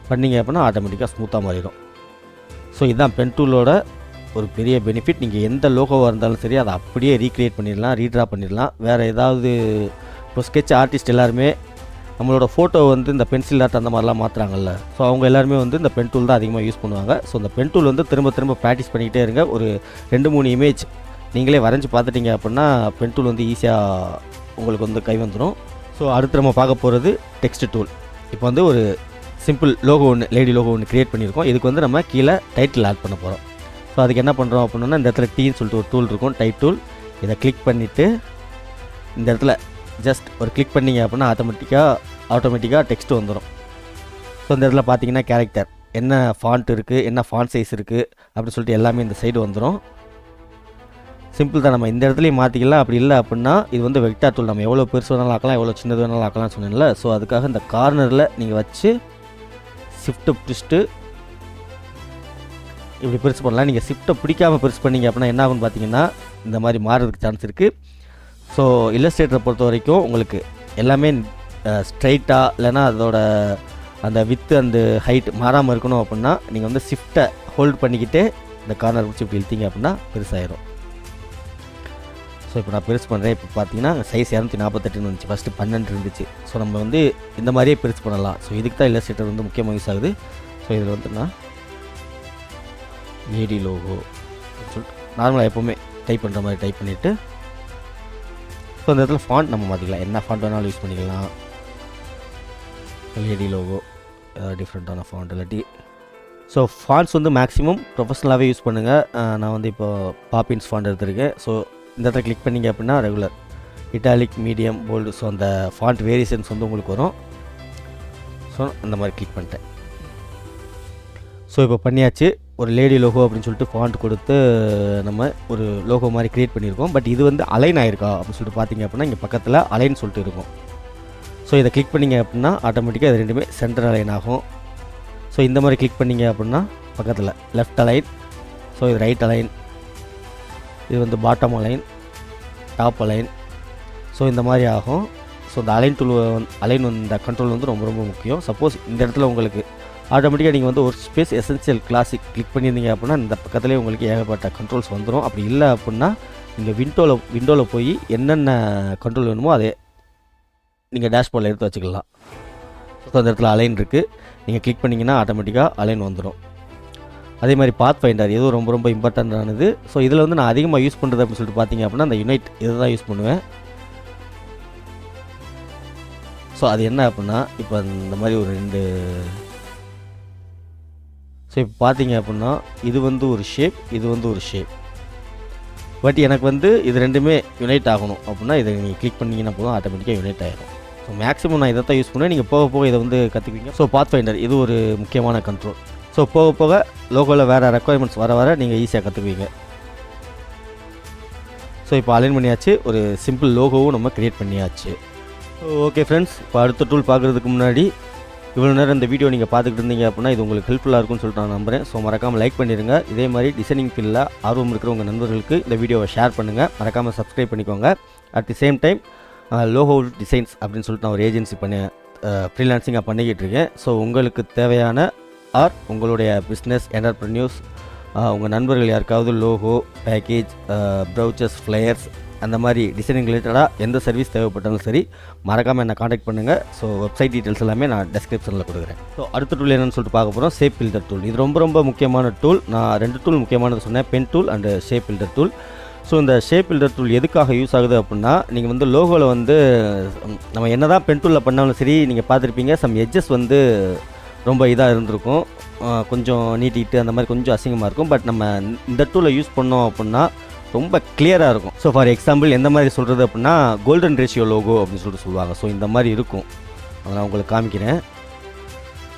பண்ணிங்க அப்படின்னா ஆட்டோமேட்டிக்காக ஸ்மூத்தாக மாறிடும். ஸோ இதுதான் பென் டூலோட ஒரு பெரிய பெனிஃபிட். நீங்கள் எந்த லோகோவாக இருந்தாலும் சரி அதை அப்படியே ரீக்ரியேட் பண்ணிடலாம், ரீட்ரா பண்ணிடலாம். வேறு ஏதாவது இப்போ ஸ்கெட்ச் ஆர்டிஸ்ட் எல்லாருமே நம்மளோட ஃபோட்டோ வந்து இந்த பென்சில் ஆர்ட் அந்த மாதிரிலாம் மாற்றுறாங்கல்ல, ஸோ அவங்க எல்லாருமே வந்து இந்த பென் டூல் தான் அதிகமாக யூஸ் பண்ணுவாங்க. ஸோ இந்த பென் டூல் வந்து திரும்ப ப்ராக்டிஸ் பண்ணிக்கிட்டே இருங்க. ஒரு 2-3 இமேஜ் நீங்களே வரைஞ்சி பார்த்துட்டிங்க அப்படின்னா பென் டூல் வந்து ஈஸியாக உங்களுக்கு வந்து கை வந்துடும். ஸோ அடுத்து நம்ம பார்க்க போகிறது டெக்ஸ்ட் டூல். இப்போ வந்து ஒரு சிம்பிள் லோகோ ஒன்று, லேடி லோகோ ஒன்று க்ரியேட் பண்ணியிருக்கோம். இதுக்கு வந்து நம்ம கீழே டைட்டில் ஆட் பண்ண போகிறோம். ஸோ அதுக்கு என்ன பண்ணுறோம் அப்படின்னா இந்த இடத்துல டீன்னு சொல்லிட்டு ஒரு டூல் இருக்கும், டைட் டூல். இதை கிளிக் பண்ணிவிட்டு இந்த இடத்துல ஜஸ்ட் ஒரு கிளிக் பண்ணிங்க அப்படின்னா ஆட்டோமேட்டிக்காக டெக்ஸ்ட் வந்துடும். ஸோ இந்த இடத்துல பார்த்தீங்கன்னா கேரக்டர் என்ன ஃபாண்ட் இருக்குது, என்ன ஃபாண்ட் சைஸ் இருக்குது அப்படின்னு சொல்லிட்டு எல்லாமே இந்த சைடு வந்துடும். சிம்பிள் தான், நம்ம இந்த இடத்துலையும் மாற்றிக்கலாம். அப்படி இல்லை அப்படின்னா இது வந்து வெக்டார் டூல், நம்ம எவ்வளோ பெருசு வேணாலும் ஆக்கலாம், எவ்வளோ சின்னது வேணாலும் ஆக்கலாம்னு சொன்னேன்ல. ஸோ அதுக்காக இந்த கார்னரில் நீங்கள் வச்சு ஷிஃப்ட்டை பிடிச்சிட்டு இப்படி பெருசு பண்ணலாம். நீங்கள் ஷிஃப்ட்டை பிடிக்காமல் பெருசு பண்ணிங்க அப்படின்னா என்ன ஆகும்னு பார்த்தீங்கன்னா இந்த மாதிரி மாறுறதுக்கு சான்ஸ் இருக்குது. ஸோ இல்லஸ்ட்ரேட்டரை பொறுத்த வரைக்கும் உங்களுக்கு எல்லாமே ஸ்ட்ரைட்டாக இல்லைனா அதோட அந்த வித்து அந்த ஹைட் மாறாமல் இருக்கணும் அப்படின்னா நீங்கள் வந்து ஷிஃப்ட்டை ஹோல்ட் பண்ணிக்கிட்டே இந்த கார்னர் பிடிச்சி இப்படி இழுத்தீங்க அப்படின்னா பெருசாகிடும். ஸோ இப்போ நான் பெருசு பண்ணுறேன். இப்போ பார்த்தீங்கன்னா சைஸ் 248 இருந்துச்சு, ஃபஸ்ட்டு 12 இருந்துச்சு. ஸோ நம்ம வந்து இந்த மாதிரியே பெருசு பண்ணலாம். ஸோ இதுக்கு தான் இல்லஸ்ட்ரேட்டர் வந்து முக்கியமாக யூஸ் ஆகுது. ஸோ இதில் வந்து நான் லேடி லோகோ சொல்லிட்டு நார்மலாக எப்போவுமே டைப் பண்ணுற மாதிரி டைப் பண்ணிவிட்டு ஸோ அந்த இடத்துல ஃபாண்ட் நம்ம மாற்றிக்கலாம், என்ன ஃபாண்ட் வேணாலும் யூஸ் பண்ணிக்கலாம். லேடி லோகோ ஏதாவது டிஃப்ரெண்ட்டான ஃபாண்ட் இல்லாட்டி ஸோ ஃபாண்ட்ஸ் வந்து மேக்ஸிமம் ப்ரொஃபஷ்னலாகவே யூஸ் பண்ணுங்கள். நான் வந்து இப்போ பாப்பின்ஸ் ஃபாண்ட் எடுத்திருக்கேன். ஸோ இந்த இடத்துல கிளிக் பண்ணிங்க அப்படின்னா regular, italic, medium, bold, so அந்த ஃபாண்ட் வேரியேஷன்ஸ் வந்து உங்களுக்கு வரும். ஸோ அந்த மாதிரி கிளிக் பண்ணிட்டேன். ஸோ இப்போ பண்ணியாச்சு. ஒரு லேடி லோகோ அப்படின்னு சொல்லிட்டு ஃபாண்ட் கொடுத்து நம்ம ஒரு லோகோ மாதிரி க்ரியேட் பண்ணியிருக்கோம். பட் இது வந்து அலைன் ஆயிருக்கா அப்படின்னு சொல்லிட்டு பார்த்தீங்க அப்படின்னா இங்கே பக்கத்தில் அலைன் சொல்லிட்டு இருக்கும். ஸோ இதை கிளிக் பண்ணிங்க அப்படின்னா ஆட்டோமேட்டிக்காக இது ரெண்டுமே சென்டர் அலைன் ஆகும். ஸோ இந்த மாதிரி கிளிக் பண்ணிங்க அப்படின்னா பக்கத்தில் லெஃப்ட் அலைன், ஸோ இது ரைட் அலைன், இது வந்து bottom align, top align. So இந்த மாதிரி ஆகும். ஸோ இந்த அலைன் இந்த கண்ட்ரோல் வந்து ரொம்ப ரொம்ப முக்கியம். சப்போஸ் இந்த இடத்துல உங்களுக்கு ஆட்டோமேட்டிக்காக நீங்கள் வந்து ஒரு ஸ்பேஸ் எசென்சியல் கிளாசிக் கிளிக் பண்ணியிருந்தீங்க அப்படின்னா இந்த பக்கத்துலேயே உங்களுக்கு ஏகப்பட்ட கண்ட்ரோல்ஸ் வந்துடும். அப்படி இல்லை அப்படின்னா நீங்கள் விண்டோவில் போய் என்னென்ன கண்ட்ரோல் வேணுமோ அதே நீங்கள் டேஷ்போர்டில் எடுத்து வச்சுக்கலாம். ஸோ அந்த இடத்துல அலைன் இருக்குது, நீங்கள் கிளிக் பண்ணிங்கன்னா ஆட்டோமேட்டிக்காக அலைன் வந்துடும். அதே மாதிரி பாத் ஃபைண்டர் இதுவும் ரொம்ப ரொம்ப இம்பார்ட்டண்ட்டானது. ஸோ இதில் வந்து நான் அதிகமாக யூஸ் பண்ணுறது அப்படின்னு சொல்லிட்டு பார்த்தீங்க அப்படின்னா அந்த யுனைட் இதை தான் யூஸ் பண்ணுவேன். ஸோ அது என்ன அப்படின்னா இப்போ இந்த மாதிரி ஒரு 2 ஸோ இப்போ பார்த்தீங்க அப்படின்னா இது வந்து ஒரு ஷேப், இது வந்து ஒரு ஷேப். பட் எனக்கு வந்து இது ரெண்டுமே யுனைட் ஆகணும் அப்படின்னா இதை நீங்கள் கிளிக் பண்ணிங்கன்னா போதும் ஆட்டோமேட்டிக்காக யுனைட் ஆகிடும். ஸோ மேக்ஸிமம் நான் இதை தான் யூஸ் பண்ணுவேன். நீங்கள் போக போக இதை வந்து கற்றுக்குவீங்க. ஸோ பாத் ஃபைண்டர் இது ஒரு முக்கியமான கண்ட்ரோல். ஸோ போக போக லோகோவில் வேறு ரெக்குவயர்மெண்ட்ஸ் வர நீங்கள் ஈஸியாக கற்றுக்குவீங்க. ஸோ இப்போ அலைன் பண்ணியாச்சு, ஒரு சிம்பிள் லோகோவும் நம்ம க்ரியேட் பண்ணியாச்சு. ஓகே ஃப்ரெண்ட்ஸ், இப்போ அடுத்த டூல் பார்க்குறதுக்கு முன்னாடி இவ்வளோ நேரம் இந்த வீடியோ நீங்கள் பார்த்துக்கிட்டு இருந்தீங்க அப்படின்னா இது உங்களுக்கு ஹெல்ப்ஃபுல்லாக இருக்கும்னு சொல்லிட்டு நான் நம்புகிறேன். ஸோ மறக்காமல் லைக் பண்ணிடுங்க. இதே மாதிரி டிசைனிங் ஃபீல்டில் ஆர்வம் இருக்கிற உங்கள் நண்பர்களுக்கு இந்த வீடியோவை ஷேர் பண்ணுங்கள். மறக்காமல் சப்ஸ்கிரைப் பண்ணிக்கோங்க. At the same time logo designs அப்படின்னு சொல்லிட்டு நான் ஒரு ஏஜென்சி ஃப்ரீலான்சிங்காக பண்ணிக்கிட்டு இருக்கேன். ஸோ உங்களுக்கு தேவையான உங்களுடைய பிஸ்னஸ் என்டர்பிரன்யூர்ஸ் உங்கள் நண்பர்கள் யாருக்காவது லோகோ, பேக்கேஜ், ப்ரௌச்சர்ஸ், ஃப்ளையர்ஸ் அந்த மாதிரி டிசைனிங் ரிலேட்டடாக எந்த சர்வீஸ் தேவைப்பட்டாலும் சரி மறக்காமல் என்னை காண்டாக்ட் பண்ணுங்கள். ஸோ வெப்சைட் டீட்டெயில்ஸ் எல்லாமே நான் டெஸ்கிரிப்ஷனில் கொடுக்குறேன். ஸோ அடுத்த டூல் என்னென்னு சொல்லிட்டு பார்க்க போகிறோம், ஷேப் பில்டர் டூல். இது ரொம்ப ரொம்ப முக்கியமான டூல். நான் 2 டூல் முக்கியமானது சொன்னேன், pen tool and shape builder tool. So இந்த ஷேப் பில்டர் டூல் எதுக்காக யூஸ் ஆகுது அப்படின்னா நீங்கள் வந்து லோகோவில் வந்து நம்ம என்ன தான் பென் டூலில் பண்ணாலும் சரி நீங்கள் பார்த்துருப்பீங்க சம் எட்ஜஸ் வந்து ரொம்ப இதாக இருந்திருக்கும், கொஞ்சம் நீட்டிக்கிட்டு அந்த மாதிரி கொஞ்சம் அசிங்கமாக இருக்கும். பட் நம்ம இந்த டூலை யூஸ் பண்ணோம் அப்படின்னா ரொம்ப கிளியராக இருக்கும். ஸோ ஃபார் எக்ஸாம்பிள் எந்த மாதிரி சொல்கிறது அப்படின்னா கோல்டன் ரேஷியோ லோகோ அப்படின்னு சொல்லிட்டு சொல்லுவாங்க. ஸோ இந்த மாதிரி இருக்கும், அதை நான் உங்களுக்கு காமிக்கிறேன்.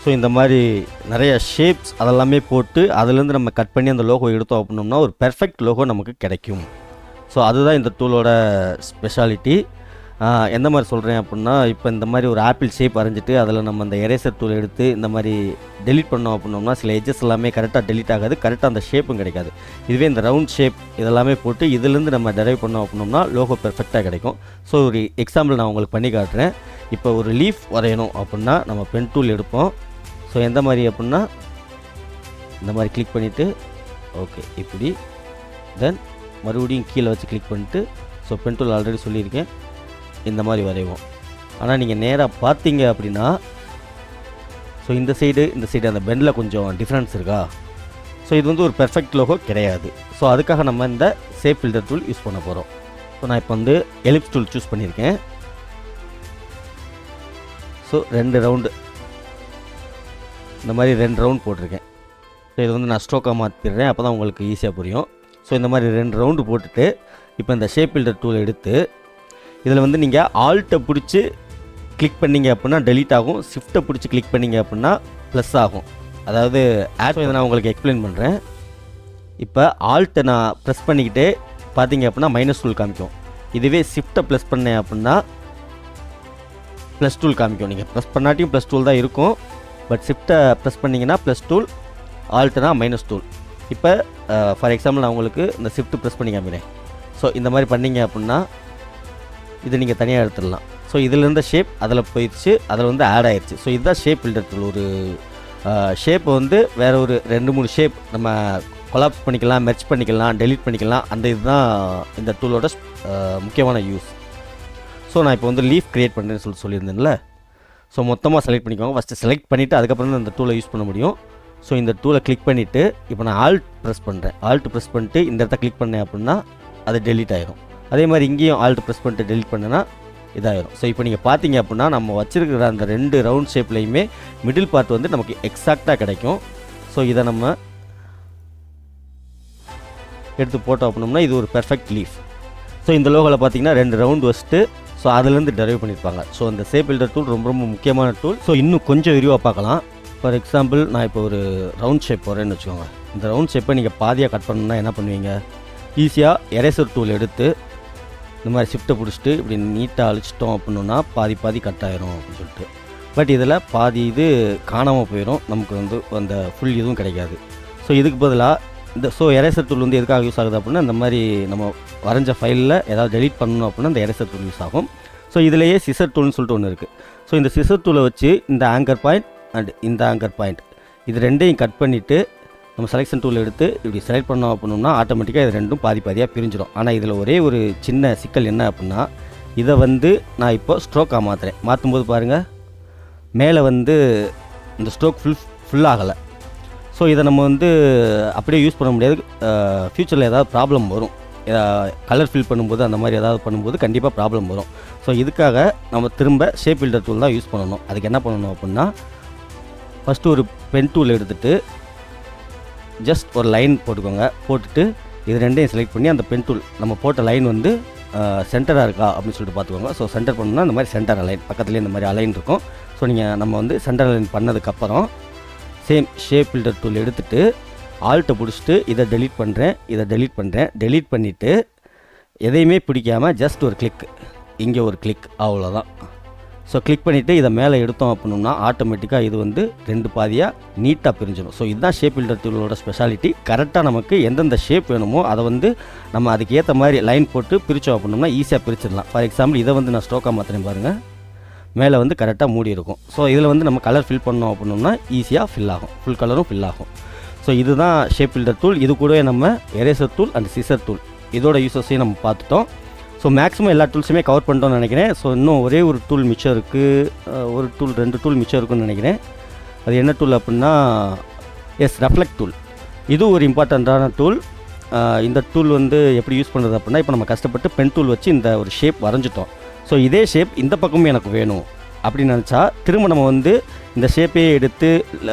ஸோ இந்த மாதிரி நிறைய ஷேப்ஸ் அதெல்லாமே போட்டு அதுலேருந்து நம்ம கட் பண்ணி அந்த லோகோ எடுத்தோம் அப்படின்னோம்னா ஒரு பெர்ஃபெக்ட் லோகோ நமக்கு கிடைக்கும். ஸோ அதுதான் இந்த டூலோட ஸ்பெஷாலிட்டி. எந்த மாதிரி சொல்கிறேன் அப்படின்னா இப்போ இந்த மாதிரி ஒரு ஆப்பிள் ஷேப் வரைஞ்சிட்டு அதில் நம்ம அந்த எரேசர் டூல் எடுத்து இந்த மாதிரி டெலிட் பண்ணோம் அப்படின்னோம்னா சில எட்ஜஸ் எல்லாமே கரெக்டாக டெலிட் ஆகாது, கரெக்டாக அந்த ஷேப்பும் கிடைக்காது. இதுவே இந்த ரவுண்ட் ஷேப் இதெல்லாமே போட்டு இதுலேருந்து நம்ம டெரைவ் பண்ணோம் அப்படின்னோம்னா லோகோ பெர்ஃபெக்டாக கிடைக்கும். ஸோ ஒரு எக்ஸாம்பிள் நான் உங்களுக்கு பண்ணி காட்டுறேன். இப்போ ஒரு லீஃப் வரையணும் அப்படின்னா நம்ம பென் டூல் எடுப்போம். ஸோ எந்த மாதிரி அப்படின்னா இந்த மாதிரி கிளிக் பண்ணிவிட்டு ஓகே இப்படி தென் மறுபடியும் கீழே வச்சு கிளிக் பண்ணிவிட்டு ஸோ பென் டூல் ஆல்ரெடி சொல்லியிருக்கேன் இந்த மாதிரி வரைவோம். ஆனால் நீங்கள் நேராக பார்த்தீங்க அப்படின்னா ஸோ இந்த சைடு அந்த பெண்டில் கொஞ்சம் டிஃப்ரென்ஸ் இருக்கா. ஸோ இது வந்து ஒரு பெர்ஃபெக்ட் லோகோ கிடையாது. ஸோ அதுக்காக நம்ம இந்த ஷேப் பில்டர் டூல் யூஸ் பண்ண போகிறோம். ஸோ நான் இப்போ வந்து எலிப்ஸ் டூல் சூஸ் பண்ணியிருக்கேன். ஸோ 2 ரவுண்டு இந்த மாதிரி 2 ரவுண்ட் போட்டிருக்கேன். ஸோ இது வந்து நான் ஸ்ட்ரோக்காக மாற்றிடுறேன், அப்போ தான் உங்களுக்கு ஈஸியாக புரியும். ஸோ இந்த மாதிரி 2 ரவுண்டு போட்டுட்டு இப்போ இந்த ஷேப் பில்டர் டூல் எடுத்து இதில் வந்து நீங்கள் ஆல்ட்டை பிடிச்சி கிளிக் பண்ணிங்க அப்படின்னா டெலீட் ஆகும், ஷிஃப்ட்டை பிடிச்சி கிளிக் பண்ணிங்க அப்படின்னா ப்ளஸ் ஆகும். அதாவது இதை நான் உங்களுக்கு எக்ஸ்பிளைன் பண்ணுறேன். இப்போ ஆல்ட்டை நான் ப்ரெஸ் பண்ணிக்கிட்டே பார்த்தீங்க அப்படின்னா மைனஸ் டூல் காமிக்கும். இதுவே ஷிஃப்ட்டை ப்ளஸ் பண்ணேன் அப்படின்னா ப்ளஸ் டூல் காமிக்கும். நீங்கள் ப்ரெஸ் பண்ணாட்டியும் ப்ளஸ் டூல் தான் இருக்கும், பட் ஷிஃப்ட்டை ப்ரெஸ் பண்ணிங்கன்னா ப்ளஸ் டூல், ஆல்ட்டுனா மைனஸ் டூல். இப்போ ஃபார் எக்ஸாம்பிள் நான் உங்களுக்கு இந்த ஷிஃப்ட் ப்ரெஸ் பண்ணி காமிக்கிறேன். ஸோ இந்த மாதிரி பண்ணிங்க அப்படின்னா இது நீங்கள் தனியாக எடுத்துடலாம். ஸோ இதில் இருந்த ஷேப் அதில் போயிடுச்சு, அதில் வந்து ஆட் ஆயிடுச்சு. ஸோ இதுதான் ஷேப் பில்டர் டூல். ஒரு ஷேப்பை வந்து வேறு ஒரு 2-3 ஷேப் நம்ம கொலாப்ஸ் பண்ணிக்கலாம், மெர்ச் பண்ணிக்கலாம், டெலீட் பண்ணிக்கலாம். அந்த இதுதான் இந்த டூலோட முக்கியமான யூஸ். ஸோ நான் இப்போ வந்து லீஃப் க்ரியேட் பண்ணுறேன்னு சொல்லியிருந்தேன்ல. ஸோ மொத்தமாக செலக்ட் பண்ணிக்கோங்க. ஃபஸ்ட்டு செலக்ட் பண்ணிவிட்டு அதுக்கப்புறம் தான் இந்த டூலை யூஸ் பண்ண முடியும். ஸோ இந்த டூலை கிளிக் பண்ணிவிட்டு இப்போ நான் ஆல்ட் ப்ரெஸ் பண்ணுறேன். ஆல்ட் ப்ரெஸ் பண்ணிட்டு இந்த இடத்த கிளிக் பண்ணேன் அப்படின்னா அது டெலீட் ஆயிரும். அதே மாதிரி இங்கேயும் ஆல்ட் ப்ரெஸ் பண்ணிட்டு டெலீட் பண்ணேன்னா இதாயிரும். ஸோ இப்போ நீங்கள் பார்த்தீங்க அப்படின்னா நம்ம வச்சுருக்கிற அந்த 2 ரவுண்ட் ஷேப்லேயுமே மிடில் பார்ட் வந்து நமக்கு எக்ஸாக்டாக கிடைக்கும். ஸோ இதை நம்ம எடுத்து போட்டோம் அப்படின்னோம்னா இது ஒரு பெர்ஃபெக்ட் லீஃப். ஸோ இந்த லோகோவில் பார்த்தீங்கன்னா 2 ரவுண்ட் வச்சுட்டு ஸோ அதுலேருந்து டெரைவ் பண்ணியிருப்பாங்க. ஸோ அந்த ஷேப் பில்டர் டூல் ரொம்ப ரொம்ப முக்கியமான டூல். ஸோ இன்னும் கொஞ்சம் விரிவாக பார்க்கலாம். ஃபார் எக்ஸாம்பிள் நான் இப்போ ஒரு ரவுண்ட் ஷேப் போகிறேன்னு வச்சுக்கோங்க. இந்த ரவுண்ட் ஷேப்பை நீங்கள் பாதியாக கட் பண்ணணுன்னா என்ன பண்ணுவீங்க, ஈஸியாக எரேசர் டூல் எடுத்து இந்த மாதிரி ஷிஃப்ட்டை பிடிச்சிட்டு இப்படி நீட்டாக அழிச்சிட்டோம் அப்படின்னா பாதி கட் ஆயிரும் அப்படின்னு சொல்லிட்டு. பட் இதில் பாதி இது காணாமல் போயிடும், நமக்கு வந்து அந்த ஃபுல் இதுவும் கிடைக்காது. ஸோ இதுக்கு பதிலாக ஸோ எரேசர் டூல் வந்து எதுக்காக யூஸ் ஆகுது அப்படின்னா இந்த மாதிரி நம்ம வரைஞ்ச ஃபைலில் ஏதாவது டெலீட் பண்ணணும் அப்படின்னா இந்த எரேசர் டூல் யூஸ் ஆகும். ஸோ இதிலேயே சிசர் டூல்னு சொல்லிட்டு ஒன்று இருக்குது. ஸோ இந்த சிசர் டூலை வச்சு இந்த ஆங்கர் பாயிண்ட் அண்ட் இந்த ஆங்கர் பாயிண்ட் இது ரெண்டையும் கட் பண்ணிவிட்டு நம்ம செலெக்ஷன் டூல் எடுத்து இப்படி செலக்ட் பண்ணோம் அப்படின்னா ஆட்டோமேட்டிக்காக இது ரெண்டும் பாதி பாதியாக பிரிஞ்சிடும். ஆனால் இதில் ஒரே ஒரு சின்ன சிக்கல் என்ன அப்படின்னா, இதை வந்து நான் இப்போ ஸ்ட்ரோக்காக மாற்றுறேன். மாற்றும்போது பாருங்கள் மேலே வந்து இந்த ஸ்ட்ரோக் ஃபுல் ஆகலை. ஸோ இதை நம்ம வந்து அப்படியே யூஸ் பண்ண முடியாது. ஃப்யூச்சரில் ஏதாவது ப்ராப்ளம் வரும், கலர் ஃபில் பண்ணும்போது அந்த மாதிரி ஏதாவது பண்ணும்போது கண்டிப்பாக ப்ராப்ளம் வரும். ஸோ இதுக்காக நம்ம திரும்ப ஷேப் பில்டர் டூல் தான் யூஸ் பண்ணணும். அதுக்கு என்ன பண்ணணும் அப்படின்னா, ஃபஸ்ட்டு ஒரு பென் டூல் எடுத்துகிட்டு ஜஸ்ட் ஒரு லைன் போட்டுக்கோங்க. போட்டுட்டு இது ரெண்டையும் செலக்ட் பண்ணி அந்த பென் டூல் நம்ம போட்ட லைன் வந்து சென்டராக இருக்கா அப்படின்னு சொல்லிட்டு பார்த்துக்கோங்க. ஸோ சென்டர் பண்ணணும்னா இந்த மாதிரி சென்டர் அலைன் பக்கத்துலேயே இந்த மாதிரி அலைன் இருக்கும். ஸோ நம்ம வந்து சென்டர் அலைன் பண்ணதுக்கப்புறம் சேம் ஷேப் பில்டர் டூல் எடுத்துகிட்டு ஆல்ட்டை பிடிச்சிட்டு இதை டெலீட் பண்ணுறேன். டெலீட் பண்ணிவிட்டு எதையுமே பிடிக்காமல் ஜஸ்ட் ஒரு கிளிக், இங்கே ஒரு கிளிக், அவ்வளோதான். ஸோ கிளிக் பண்ணிவிட்டு இதை மேலே எடுத்தோம் அப்படின்னா ஆட்டோமேட்டிக்காக இது வந்து ரெண்டு பாதியாக நீட்டாக பிரிஞ்சிடும். ஸோ இதுதான் ஷேப் பில்டர் டூலோட ஸ்பெஷாலிட்டி. கரெக்டாக நமக்கு எந்தெந்த ஷேப் வேணுமோ அதை வந்து நம்ம அதுக்கு ஏற்ற மாதிரி லைன் போட்டு பிரித்தோம் அப்படின்னா ஈஸியாக பிரிச்சிடலாம். ஃபார் எக்ஸாம்பிள் இதை வந்து நான் ஸ்ட்ரோக்காக மாற்றினேன் பாருங்கள், மேலே வந்து கரெக்டாக மூடி இருக்கும். ஸோ இதில் வந்து நம்ம கலர் ஃபில் பண்ணோம் அப்படின்னா ஈஸியாக ஃபில் ஆகும், ஃபுல் கலரும் ஃபில் ஆகும். ஸோ இதுதான் ஷேப் பில்டர் டூல். இது கூடவே நம்ம eraser tool and scissor tool இதோட யூசஸையும் நம்ம பார்த்துட்டோம். ஸோ மேக்ஸிமம் எல்லா டூல்ஸுமே கவர் பண்ணிட்டோம்னு நினைக்கிறேன். ஸோ இன்னும் ஒரே ஒரு டூல் மிச்சம் இருக்குது, ஒரு டூல் 2 டூல் மிச்சம் இருக்குன்னு நினைக்கிறேன். அது என்ன டூல் அப்படின்னா ரெஃப்ளெக்ட் டூல். இது ஒரு இம்பார்ட்டண்ட்டான டூல். இந்த டூல் வந்து எப்படி யூஸ் பண்ணுறது அப்படின்னா, இப்போ நம்ம கஷ்டப்பட்டு பென் டூல் வச்சு இந்த ஒரு ஷேப் வரைஞ்சிட்டோம். ஸோ இதே ஷேப் இந்த பக்கமும் எனக்கு வேணும் அப்படின்னு நினச்சா திரும்ப நம்ம வந்து இந்த ஷேப்பையே எடுத்து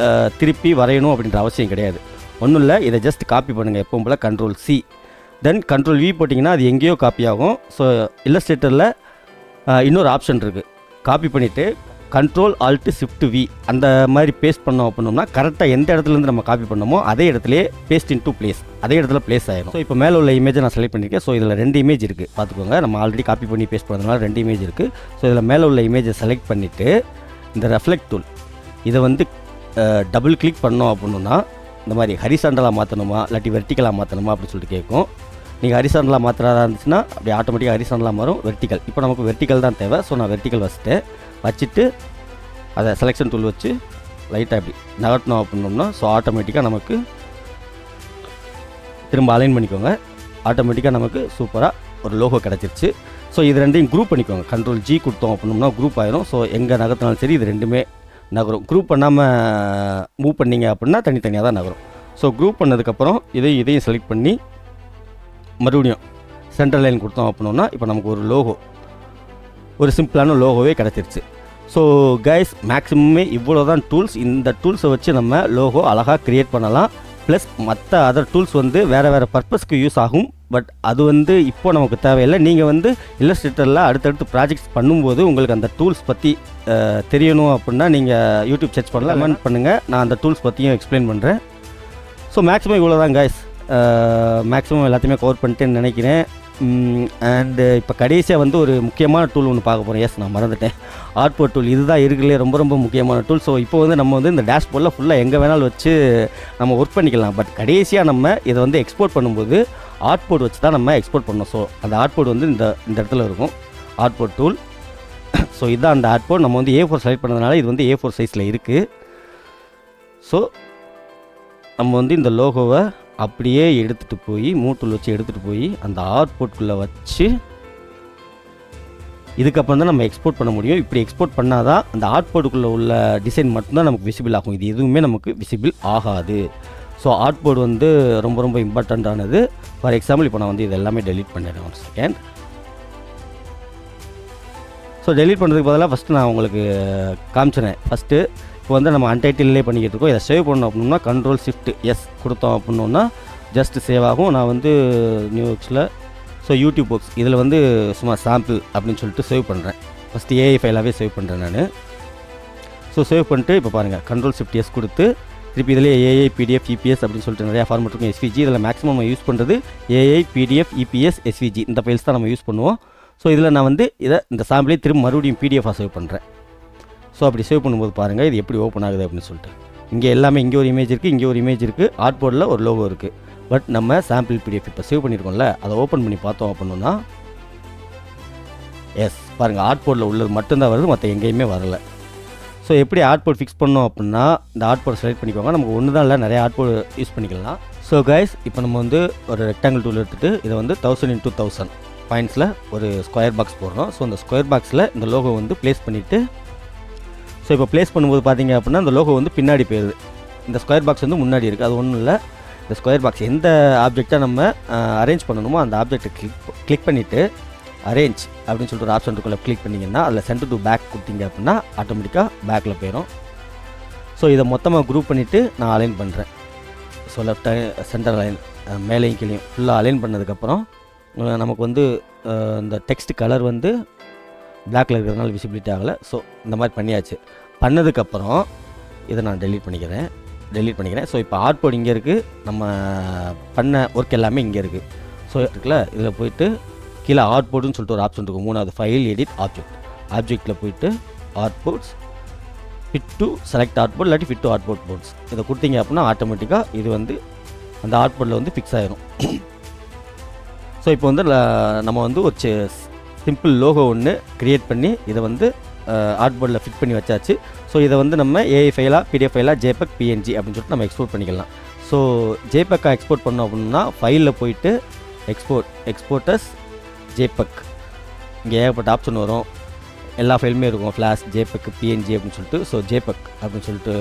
திருப்பி வரையணும் அப்படின்ற அவசியம் கிடையாது. ஒன்றும் இல்லை, இதை ஜஸ்ட் காப்பி பண்ணுங்கள். எப்பவும் போல் Ctrl+C தென் Ctrl+V போட்டிங்கன்னா அது எங்கேயோ காப்பி ஆகும். ஸோ இல்லஸ்ட்ரேட்டரில் இன்னொரு ஆப்ஷன் இருக்குது, காப்பி பண்ணிவிட்டு Ctrl+Alt+Shift+V அந்த மாதிரி பேஸ்ட் பண்ணோம் அப்படின்னோம்னா கரெக்டாக எந்த இடத்துலேருந்து நம்ம காப்பி பண்ணோமோ அதே இடத்துலையே பேஸ்ட் இன்டூ பிளேஸ், அதே இடத்துல பிளேஸ் ஆகிடும். ஸோ இப்போ மேலே உள்ள இமேஜை நான் செலக்ட் பண்ணியிருக்கேன். ஸோ இதில் 2 இமேஜ் இருக்குது பார்த்துக்கோங்க. நம்ம ஆல்ரெடி காப்பி பண்ணி பேஸ்ட் பண்ணதுனால 2 இமேஜ் இருக்குது. ஸோ இதில் மேலே உள்ள இமேஜை செலக்ட் பண்ணிவிட்டு இந்த ரெஃப்ளெக்ட் டூல் இதை வந்து டபுள் கிளிக் பண்ணோம் அப்படின்னா இந்த மாதிரி ஹரிசாண்டலாக மாற்றணுமா இல்லாட்டி வெர்டிக்கலாக மாற்றணுமா அப்படின்னு சொல்லிட்டு கேட்கும். நீங்கள் ஹரிசாண்டலாக மாற்றுறதா இருந்துச்சுன்னா அப்படி ஆட்டோமேட்டிக்காக ஹரிசாண்டலாக மாறும். வெர்டிக்கல், இப்போ நமக்கு வெர்டிக்கல் தான் தேவை. ஸோ நான் வெர்டிக்கல் வச்சுட்டு அதை செலெக்ஷன் டூல் வச்சு லைட்டாக இப்படி நகட்டணும் அப்படின்னோம்னா ஸோ ஆட்டோமேட்டிக்காக நமக்கு திரும்ப அலைன் பண்ணிக்கோங்க. ஆட்டோமேட்டிக்காக நமக்கு சூப்பராக ஒரு லோகோ கிடச்சிருச்சு. ஸோ இது ரெண்டையும் குரூப் பண்ணிக்கோங்க. Ctrl+G கொடுத்தோம் அப்படின்னோம்னா குரூப் ஆயிரும். ஸோ எங்கே நகர்த்தினாலும் சரி இது ரெண்டுமே நகரும். குரூப் பண்ணாமல் மூவ் பண்ணிங்க அப்படின்னா தனித்தனியாக தான் நகரும். ஸோ குரூப் பண்ணதுக்கப்புறம் இதையும் செலக்ட் பண்ணி மறுபடியும் சென்ட்ரல் லைன் கொடுத்தோம் அப்படின்னா இப்போ நமக்கு ஒரு லோகோ, ஒரு சிம்பிளான லோகோவே கிடச்சிருச்சு. ஸோ கைஸ் மேக்ஸிமமே இவ்வளோ தான் டூல்ஸ். இந்த டூல்ஸை வச்சு நம்ம லோகோ அழகாக க்ரியேட் பண்ணலாம். ப்ளஸ் மற்ற அதர் டூல்ஸ் வந்து வேறு பர்பஸ்க்கு யூஸ் ஆகும். பட் அது வந்து இப்போ நமக்கு தேவையில்லை. நீங்கள் வந்து இல்லஸ்ட்ரேட்டரில் அடுத்தடுத்து ப்ராஜெக்ட்ஸ் பண்ணும்போது உங்களுக்கு அந்த டூல்ஸ் பற்றி தெரியணும் அப்படின்னா நீங்கள் யூடியூப் சர்ச் பண்ணலாம், கமெண்ட் பண்ணுங்கள், நான் அந்த டூல்ஸ் பற்றியும் எக்ஸ்பிளைன் பண்ணுறேன். ஸோ மேக்ஸிமம் இவ்வளோ தான் கைஸ். மேக்ஸிமம் எல்லாத்தையுமே கவர் பண்ணிட்டேன்னு நினைக்கிறேன். அண்டு இப்போ கடைசியாக வந்து ஒரு முக்கியமான டூல் ஒன்று பார்க்க போகிறேன். நான் மறந்துட்டேன், ஆர்ட்போர்ட் டூல். இதுதான் இருக்குல்லே ரொம்ப முக்கியமான டூல். ஸோ இப்போ வந்து நம்ம வந்து இந்த டேஷ்போர்டில் ஃபுல்லாக எங்கே வேணாலும் வச்சு நம்ம ஒர்க் பண்ணிக்கலாம். பட் கடைசியாக நம்ம இதை வந்து எக்ஸ்போர்ட் பண்ணும்போது ஆர்ட்போர்ட் வச்சு தான் நம்ம எக்ஸ்போர்ட் பண்ணோம். ஸோ அந்த ஆர்ட்போர்ட் வந்து இந்த இடத்துல இருக்கும், ஆர்ட்போர்ட் டூல். ஸோ இதுதான் அந்த ஆர்ட்போர்ட். நம்ம வந்து A4 செலக்ட் பண்ணதுனால இது வந்து A4 சைஸில் இருக்குது. ஸோ நம்ம வந்து இந்த லோகோவை அப்படியே எடுத்துகிட்டு போய் மூட்டூல் வச்சு எடுத்துகிட்டு போய் அந்த ஆர்ட்போர்ட்குள்ளே வச்சு இதுக்கப்புறம் தான் நம்ம எக்ஸ்போர்ட் பண்ண முடியும். இப்படி எக்ஸ்போர்ட் பண்ணால் தான் அந்த ஆர்ட்போர்ட்டுக்குள்ளே உள்ள டிசைன் மட்டும்தான் நமக்கு விசிபிள் ஆகும். இது எதுவுமே நமக்கு விசிபிள் ஆகாது. ஸோ ஆர்ட்போர்ட் வந்து ரொம்ப இம்பார்ட்டண்ட்டானது. ஃபார் எக்ஸாம்பிள் இப்போ நான் வந்து இது எல்லாமே டெலீட் பண்ணிடுறேன். 1 செகண்ட். ஸோ டெலீட் பண்ணுறதுக்கு பதிலாக ஃபஸ்ட்டு நான் உங்களுக்கு காமிச்சிடுறேன். ஃபஸ்ட்டு இப்போ வந்து நம்ம அன்டைட்டில்லே பண்ணிக்கிட்டு இருக்கோம். இதை சேவ் பண்ணோம் அப்படின்னா Ctrl+Shift+S கொடுத்தோம் அப்படின்னா ஜஸ்ட் சேவ் ஆகும். நான் வந்து நியூ ஒர்க்ஸில் யூடியூப் ஒர்க்ஸ் இதில் வந்து சும்மா சாம்பிள் அப்படின்னு சொல்லிட்டு சேவ் பண்ணுறேன். ஃபஸ்ட்டு AI ஃபைலாகவே சேவ் பண்ணுறேன் நான். ஸோ சேவ் பண்ணிட்டு இப்போ பாருங்கள் Ctrl+Shift+S கொடுத்து திருப்பி இதில் AI PDF EPS அப்படின்னு சொல்லிட்டு நிறையா ஃபார்மெட் இருக்கும். SVG இதில் மேக்ஸிமம் நம்ம யூஸ் பண்ணுறது AI PDF EPS SVG இந்த ஃபைல்ஸ் தான் நம்ம யூஸ் பண்ணுவோம். ஸோ இதில் நான் வந்து இந்த சாம்பிளே திரும்ப மறுபடியும் PDF-ஆக சேவ் பண்ணுறேன். ஸோ அப்படி சேவ் பண்ணும்போது பாருங்கள் இது எப்படி ஓப்பன் ஆகுது அப்படின்னு சொல்லிட்டு. இங்கே எல்லாமே இங்கே ஒரு இமேஜ் இருக்குது, இங்கே ஒரு இமேஜ் இருக்குது, ஆர்ட்போர்டில் ஒரு லோகோ இருக்குது. பட் நம்ம சாம்பிள் பிடிஎஃப் இப்போ சேவ் பண்ணியிருக்கோம்ல, அதை ஓப்பன் பண்ணி பார்த்தோம் அப்படின்னா எஸ் பாருங்கள், ஆர்ட்போர்டில் உள்ளது மட்டும்தான் வருது, மற்ற எங்கேயுமே வரலை. ஸோ எப்படி ஆர்ட்போர்ட் ஃபிக்ஸ் பண்ணோம் அப்படின்னா, இந்த ஆர்ட்போர்ட் செலக்ட் பண்ணிக்கோங்க. நமக்கு ஒன்று தான் இல்லை, நிறைய ஆர்ட்போர்ட் யூஸ் பண்ணிக்கலாம். ஸோ கைஸ், இப்போ நம்ம வந்து ஒரு ரெக்டாங்கிள் டூல் எடுத்துகிட்டு இதை வந்து 1000 into 1000 பாயிண்ட்ஸில் ஒரு ஸ்கொயர் பாக்ஸ் போடுறோம். ஸோ அந்த ஸ்கொயர் பாக்ஸில் இந்த லோகோ வந்து ப்ளேஸ் பண்ணிவிட்டு, ஸோ இப்போ ப்ளேஸ் பண்ணும்போது பார்த்தீங்க அப்படின்னா இந்த லோகோ வந்து பின்னாடி போயிடுது. இந்த ஸ்கொயர் பாக்ஸ் வந்து முன்னாடி இருக்குது. அது ஒன்றும் இல்லை, இந்த ஸ்கொயர் பாக்ஸ் எந்த ஆப்ஜெக்டாக நம்ம அரேஞ்ச் பண்ணணுமோ அந்த ஆப்ஜெக்டை கிளிக் பண்ணிவிட்டு அரேஞ்ச் அப்படின்னு சொல்லிட்டு ஒரு ஆப்ஷன் இருக்குள்ள கிளிக் பண்ணிங்கன்னா அதில் சென்டர் டு பேக் கொடுத்தீங்க அப்படின்னா ஆட்டோமேட்டிக்காக பேக்கில் போயிடும். ஸோ இதை மொத்தமாக குரூப் பண்ணிவிட்டு நான் அலைன் பண்ணுறேன். ஸோ லெஃப்ட் சென்டர் அலைன் மேலேயும் கீழேயும் ஃபுல்லாக அலைன் பண்ணதுக்கப்புறம் நமக்கு வந்து இந்த டெக்ஸ்ட் கலர் வந்து பிளாக்ல இருக்கிறதுனால விசிபிலிட்டி ஆகலை. ஸோ இந்த மாதிரி பண்ணியாச்சு. பண்ணதுக்கப்புறம் இதை நான் டெலீட் பண்ணிக்கிறேன். ஸோ இப்போ ஆர்ட்போர்ட் இங்கே இருக்குது, நம்ம பண்ண ஒர்க் எல்லாமே இங்கே இருக்குது. ஸோ இருக்குல்ல, இதில் போயிட்டு கீழே ஆர்ட்போர்ட்னு சொல்லிட்டு ஒரு ஆப்ஷன் இருக்கும், 3வது ஃபைல் எடிட் ஆப்ஜெக்டில் போயிட்டு ஆர்ட்போர்ட்ஸ் ஃபிட் டு செலக்ட் ஆர்ட்போர்ட் இல்லாட்டி ஃபிட் டு ஆர்ட்போர்ட் போர்ட்ஸ் இதை கொடுத்தீங்க அப்படின்னா ஆட்டோமேட்டிக்காக இது வந்து அந்த ஆர்ட்போர்டில் வந்து ஃபிக்ஸ் ஆகிரும். ஸோ இப்போ வந்து நம்ம வந்து ஒரு சிம்பிள் லோகோ ஒன்று க்ரியேட் பண்ணி இதை வந்து ஆர்ட்போர்டில் ஃபிட் பண்ணி வச்சாச்சு. ஸோ இதை வந்து நம்ம ஏஐ ஃபைலாக, பிடிஎஃப் ஃபைலாக, ஜேபக், பிஎன்ஜி அப்படின்னு சொல்லிட்டு நம்ம எக்ஸ்போர்ட் பண்ணிக்கலாம். ஸோ ஜேபக்காக எக்ஸ்போர்ட் பண்ணோம் அப்படின்னா ஃபைலில் போயிட்டு எக்ஸ்போர்ட்டர்ஸ் ஜேபக், இங்கே ஏகப்பட்ட ஆப்ஷன் வரும், எல்லா ஃபைலுமே இருக்கும், ஃப்ளாஷ், ஜேபக், பிஎன்ஜி அப்படின்னு சொல்லிட்டு. ஸோ ஜேபக் அப்படின்னு சொல்லிட்டு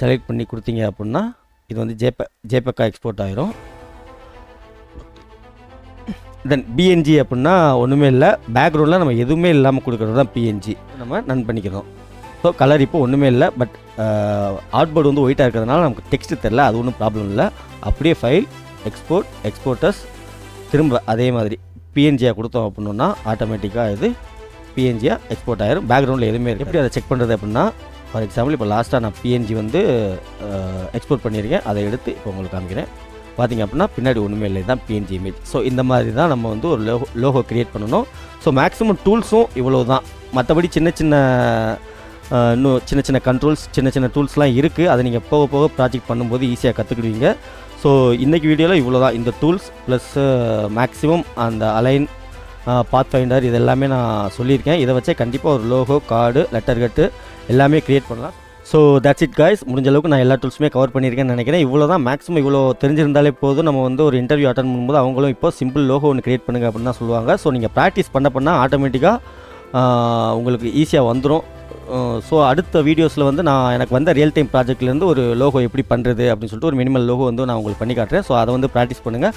செலக்ட் பண்ணி கொடுத்தீங்க அப்படின்னா இது வந்து ஜேபக்காக எக்ஸ்போர்ட் ஆகிரும். தென் பிஎன்ஜி அப்படின்னா ஒன்றுமே இல்லை, பேக்ரவுண்டில் நம்ம எதுவுமே இல்லாமல் கொடுக்குறது தான் பிஎன்ஜி, நம்ம நன் பண்ணிக்கிறோம். ஸோ கலர் இப்போ ஒன்றுமே இல்லை, பட் ஆர்ட்போர்டு வந்து ஒயிட்டாக இருக்கிறதுனால நமக்கு டெக்ஸ்ட் தெரில, அது ஒன்றும் ப்ராப்ளம் இல்லை. அப்படியே ஃபைல் எக்ஸ்போர்ட்டர்ஸ் திரும்ப அதே மாதிரி பிஎன்ஜியாக கொடுத்தோம் அப்படின்னா ஆட்டோமேட்டிக்காக இது பிஎன்ஜியாக எக்ஸ்போர்ட் ஆகிரும். பேக்ரவுண்டில் எதுவுமே இருக்குது. எப்படி அதை செக் பண்ணுறது அப்படின்னா, ஃபார் எக்ஸாம்பிள் இப்போ லாஸ்ட்டாக நான் பிஎன்ஜி வந்து எக்ஸ்போர்ட் பண்ணியிருக்கேன், அதை எடுத்து இப்போ உங்களுக்கு காமிக்கிறேன். பார்த்திங்க அப்படின்னா பின்னாடி ஒன்றுமே இல்லை, தான் பிஎன்ஜி இமேஜ். ஸோ இந்த மாதிரி தான் நம்ம வந்து ஒரு லோகோ க்ரியேட் பண்ணணும். ஸோ மேக்ஸிமம் டூல்ஸும் இவ்வளோ தான், மற்றபடி இன்னும் சின்ன கண்ட்ரோல்ஸ், சின்ன டூல்ஸ்லாம் இருக்குது. அதை நீங்கள் போக போக ப்ராஜெக்ட் பண்ணும்போது ஈஸியாக கற்றுக்கிடுவீங்க. ஸோ இன்றைக்கி வீடியோவில் இவ்வளோ தான், இந்த டூல்ஸ் ப்ளஸ் மேக்ஸிமம் அந்த அலைன், பாத் ஃபைண்டர் இது எல்லாமே நான் சொல்லியிருக்கேன். இதை வச்சே கண்டிப்பாக ஒரு லோகோ, கார்டு, லெட்டர் கட்டு எல்லாமே க்ரியேட் பண்ணலாம். ஸோ தட்ஸ் இட் காய்ஸ், முடிஞ்ச அளவுக்கு நான் எல்லா டூல்ஸுமே கவர் பண்ணியிருக்கேன்னு நினைக்கிறேன். இவ்வளோ தான், மேக்ஸிமம் இவ்வளோ தெரிஞ்சிருந்தாலே போதும். நம்ம வந்து ஒரு இன்டர்வியூ அட்டன் பண்ணும்போது அவங்களும் இப்போ சிம்பிள் லோகோ ஒன்று க்ரியேட் பண்ணுங்க அப்படின்னு தான் சொல்லுவாங்க. ஸோ நீங்கள் ப்ராக்டிஸ் பண்ண ஆட்டோமேட்டிக்காக உங்களுக்கு ஈஸியாக வந்துடும். ஸோ அடுத்த வீடியோஸில் வந்து நான் எனக்கு வந்த ரியல் டைம் ப்ராஜெக்ட்லேருந்து ஒரு லோகோ எப்படி பண்ணுறது அப்படின்னு சொல்லிட்டு ஒரு மினிமல் லோகோ வந்து நான் உங்களுக்கு பண்ணி காட்டுறேன். ஸோ அதை வந்து ப்ராக்டிஸ் பண்ணுங்கள்.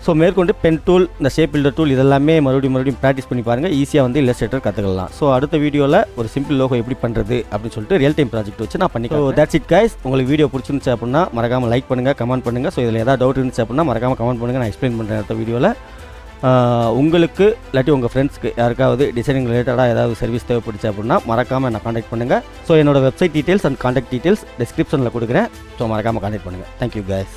ஸோ மேற்கொண்டு பென் டூல், இந்த ஷேப் பில்டர் டூல் இதெல்லாமே மறுபடியும் ப்ராக்டிஸ் பண்ணி பாருங்கள், ஈஸியாக வந்து இல்லஸ்ட்ரேட்டர் கற்றுக்கலாம். ஸோ அடுத்த வீடியோவில் ஒரு சிம்பிள் லோகோ எப்படி பண்ணுறது அப்படின்னு சொல்லிட்டு ரியல் டைம் ப்ராஜெக்ட் வச்சு நான் பண்ணிக்கலாம். ஸோ தட்ஸ் இட் கைஸ், உங்களுக்கு வீடியோ பிடிச்சிருந்துச்சு அப்படின்னா மறக்காமல் லைக் பண்ணுங்கள், கமெண்ட் பண்ணுங்கள். ஸோ இதில் ஏதாவது டவுட் இருந்துச்சு அப்படின்னா மறக்காமல் கமெண்ட் பண்ணுங்கள், நான் எக்ஸ்பிளைன் பண்ணுறேன் அடுத்த வீடியோவில். உங்களுக்கு இல்லாட்டி உங்கள் ஃப்ரெண்ட்ஸ்க்கு யாருக்காவது டிசைனிங் ரிலேட்டடாக ஏதாவது சர்வீஸ் தேவைப்படுச்சு அப்படின்னா மறக்காமல் என்னை காண்டாக்ட் பண்ணுங்கள். ஸோ என்னோட website details and contact details டிஸ்கிரிப்ஷனில் கொடுக்குறேன். ஸோ மறக்காமல் காண்டாக்ட் பண்ணுங்கள். Thank you guys.